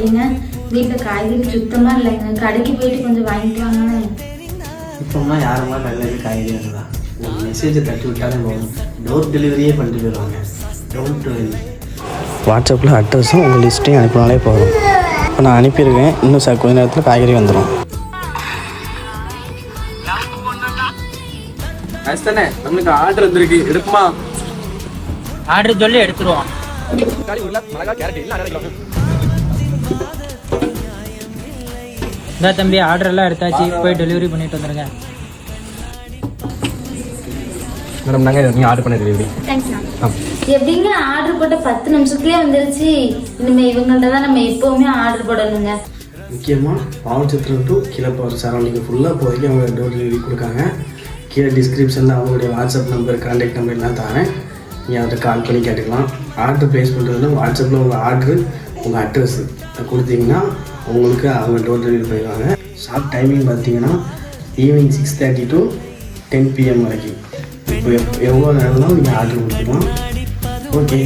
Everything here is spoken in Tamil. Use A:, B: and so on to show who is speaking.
A: ஏங்க வீட்டில் காய்கறி சுத்தமாக இல்லைங்க, கடைக்கு போயிட்டு கொஞ்சம் வாங்கிட்டு வாங்கன்னு.
B: இப்போம்லாம் யாரெல்லாம் கடையில் காய்கறி வருதா? ஒரு மெசேஜை தட்டி விட்டாலே போதும், டோர் டெலிவரியே பண்ணிட்டு போயிடுவாங்க. Don't worry. வாட்ஸ்அப்பில் அட்ரஸும் உங்கள் லிஸ்ட்டையும் அனுப்பினாலே போதும். இப்போ நான் அனுப்பியிருக்கேன், இன்னும் சார் கொஞ்ச நேரத்தில் காய்கறி வந்துடும்.
C: தானே நம்மளுக்கு ஆர்டர் வந்துருக்கு, எடுக்குமா?
D: ஆர்டர் சொல்லி எடுத்துருவோம். இந்த தம்பி ஆர்டர் எல்லாம் எடுத்தாச்சு, போய் டெலிவரி பண்ணிட்டு வந்துருங்க.
C: மேடம் நாங்கள் நீங்கள் ஆர்டர் பண்ண டெலிவரி.
A: தேங்க்ஸ்ண்ணா. எப்படிங்க ஆர்டர் போட்ட 10 நிமிஷத்துலேயே வந்துருச்சு. இனிமேல் இவங்கள்ட்ட தான் நம்ம எப்போவுமே ஆர்டர் போடணுங்க.
B: முக்கியமாக பாவச்சத்திரம் டு கீழே போகிற சரௌண்டிங் ஃபுல்லாக போய்க்கு அவங்க டோர் டெலிவரி கொடுக்காங்க. கீழே டிஸ்கிரிப்ஷனில் அவங்களுடைய வாட்ஸ்அப் நம்பர், கான்டாக்ட் நம்பர் எல்லாம் தரேன். நீங்கள் அதை கால் பண்ணி கேட்டுக்கலாம். ஆர்டர் ப்ளேஸ் பண்ணுறதுல வாட்ஸ்அப்பில் உங்கள் ஆர்டரு, உங்கள் அட்ரஸ் கொடுத்தீங்கன்னா உங்களுக்கு அவங்க டோர் டெலிவரி போயிடுவாங்க. ஷாப் டைமிங் பார்த்தீங்கன்னா ஈவினிங் 6:30 to 10 PM வரைக்கும். இப்போ எவ்வளோ நேரம்னாலும் நீங்கள் ஆர்டர் கொடுத்துக்கலாம். ஓகே.